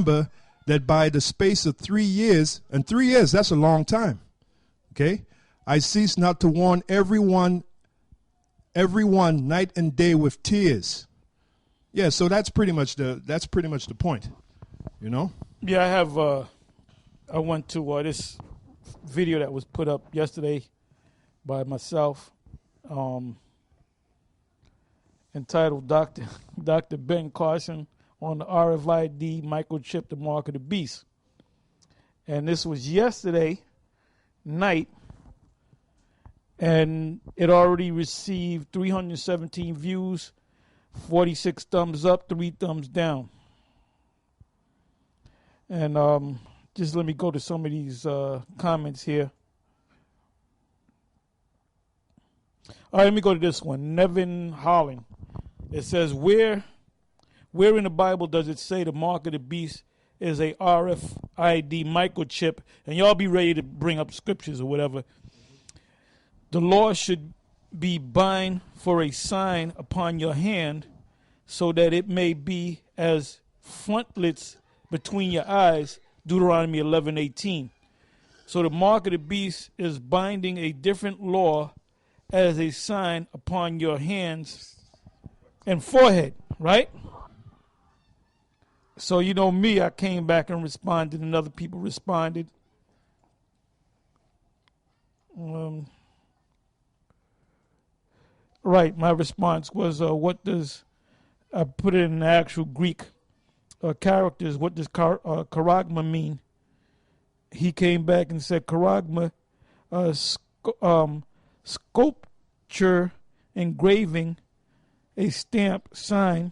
remember that by the space of 3 years, and 3 years, that's a long time, okay? I cease not to warn everyone night and day with tears. Yeah, so that's pretty much the point, you know? Yeah, I went to this video that was put up yesterday by myself, entitled Dr. Ben Carson on the RFID microchip, the mark of the beast. And this was yesterday night, and it already received 317 views, 46 thumbs up, 3 thumbs down. And just let me go to some of these comments here. All right, let me go to this one. Nevin Holland. It says, where in the Bible does it say the mark of the beast is a RFID microchip? And y'all be ready to bring up scriptures or whatever. The law should be bind for a sign upon your hand, so that it may be as frontlets between your eyes. Deuteronomy 11:18. So the mark of the beast is binding a different law as a sign upon your hands and forehead, right? So you know me, I came back and responded, and other people responded. Right, my response was, what does, I put it in the actual Greek characters, what does charagma mean? He came back and said charagma, sculpture, engraving, a stamp, sign.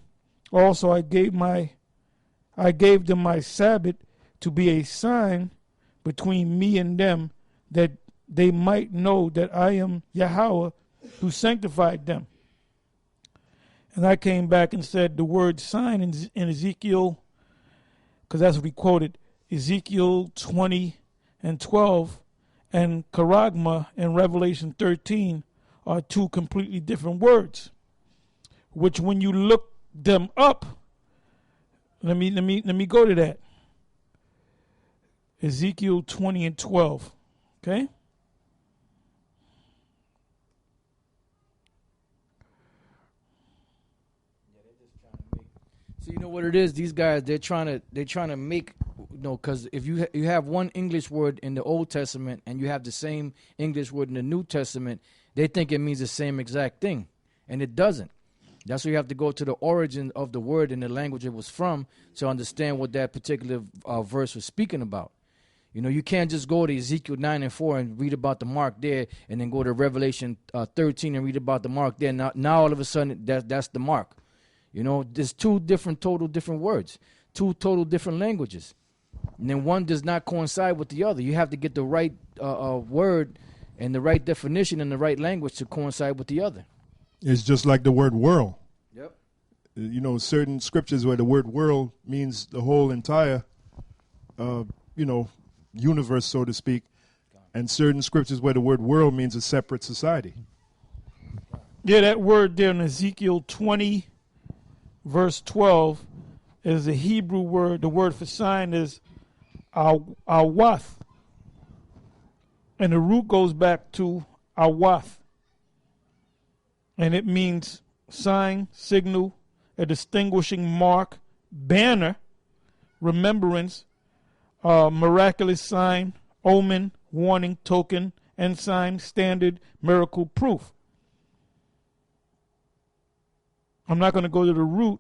Also, I gave them my Sabbath to be a sign between me and them, that they might know that I am Yahweh who sanctified them. And I came back and said the word sign in Ezekiel, because that's what we quoted, Ezekiel 20:12, and charagma in Revelation 13 are 2 completely different words, which when you look them up, let me go to that. Ezekiel 20:12, okay? So you know what it is? These guys, they're trying to make, because if you have one English word in the Old Testament and you have the same English word in the New Testament, they think it means the same exact thing, and it doesn't. That's why you have to go to the origin of the word and the language it was from to understand what that particular verse was speaking about. You know, you can't just go to Ezekiel 9:4 and read about the mark there, and then go to Revelation 13 and read about the mark there. Now all of a sudden, that's the mark. You know, there's 2 total different words, 2 total different languages. And then one does not coincide with the other. You have to get the right word and the right definition and the right language to coincide with the other. It's just like the word world. Yep. You know, certain scriptures where the word world means the whole entire, universe, so to speak, and certain scriptures where the word world means a separate society. Yeah, that word there in Ezekiel 20, verse 12, is a Hebrew word. The word for sign is awath. And the root goes back to awath. And it means sign, signal, a distinguishing mark, banner, remembrance, miraculous sign, omen, warning, token, ensign, standard, miracle, proof. I'm not going to go to the root.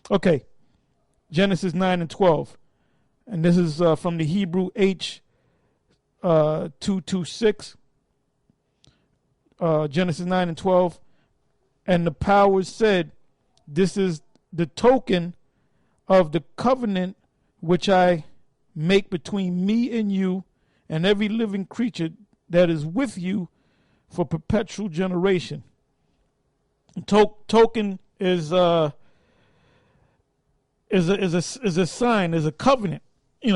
Okay, Genesis 9:12, and this is from the Hebrew H 226. Genesis 9:12, and the powers said, "This is the token of the covenant which I make between me and you and every living creature that is with you for perpetual generation." Token is a sign, is a covenant,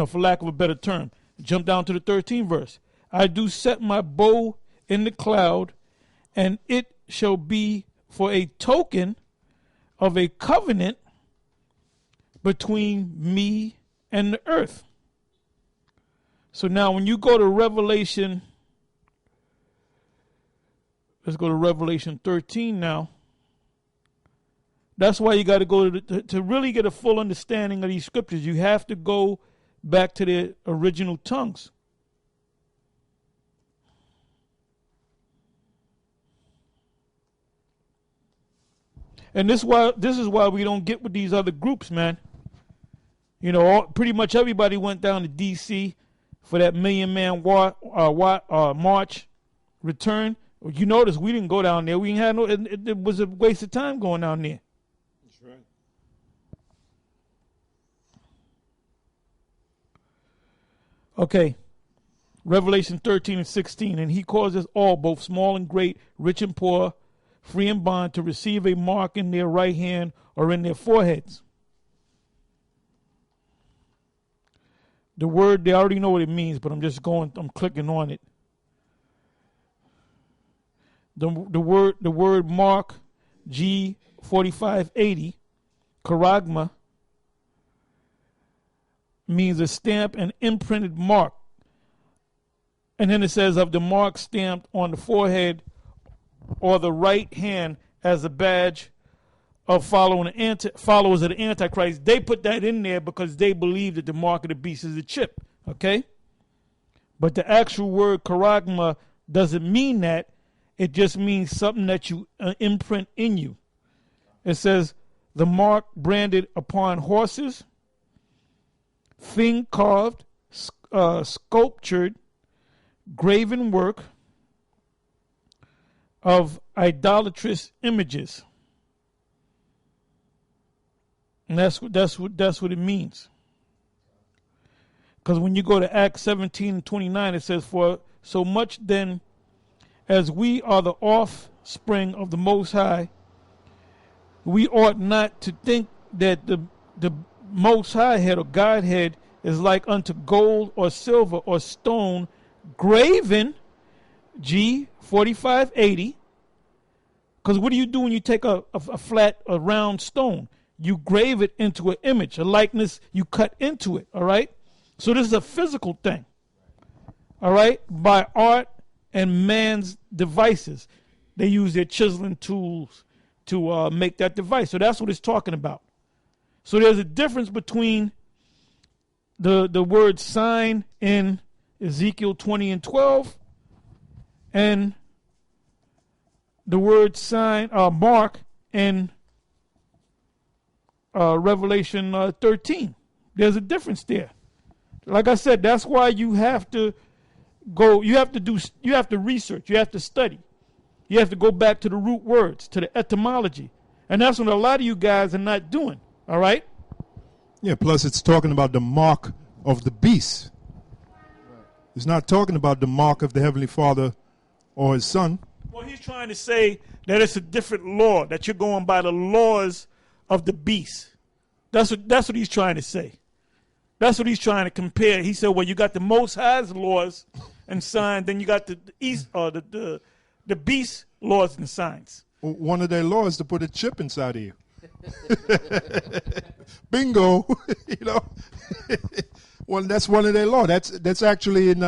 for lack of a better term. Jump down to the 13th verse. I do set my bow in the cloud, and it shall be for a token of a covenant between me and the earth. So now when you go to Revelation, let's go to Revelation 13 now. That's why you got to go to really get a full understanding of these scriptures. You have to go back to their original tongues. And this is why we don't get with these other groups, man. You know, pretty much everybody went down to D.C. for that million-man march return. You notice we didn't go down there. We had no. It was a waste of time going down there. That's right. Okay. Revelation 13 and 16. And he causes all, both small and great, rich and poor, free and bond, to receive a mark in their right hand or in their foreheads. The word, they already know what it means, but I'm clicking on it. The word mark, G4580, charagma, means a stamp and imprinted mark. And then it says of the mark stamped on the forehead or the right hand as a badge of followers of the Antichrist. They put that in there because they believe that the mark of the beast is a chip, okay? But the actual word charagma doesn't mean that. It just means something that you imprint in you. It says the mark branded upon horses, thing carved, sculptured, graven work of idolatrous images. And that's what it means. Because when you go to Acts 17 and 29, it says, for so much then as we are the offspring of the Most High, we ought not to think that the Most High head or Godhead is like unto gold or silver or stone graven, G4580. Because what do you do when you take a round stone? You grave it into an image, a likeness, you cut into it, all right? So this is a physical thing, all right? By art and man's devices. They use their chiseling tools to make that device. So that's what it's talking about. So there's a difference between the word sign in Ezekiel 20 and 12 and the word sign, mark in Revelation 13. There's a difference there. Like I said, that's why you have to go, you have to research, you have to study. You have to go back to the root words, to the etymology. And that's what a lot of you guys are not doing, all right? Yeah, plus it's talking about the mark of the beast. It's not talking about the mark of the Heavenly Father or his Son. Well, he's trying to say that it's a different law, that you're going by the laws of the beast. That's what he's trying to say. That's what he's trying to compare. He said, well, you got the Most High's laws and signs, then you got the beast laws and signs. One of their laws is to put a chip inside of you. Bingo. You know. Well, that's one of their laws. That's actually in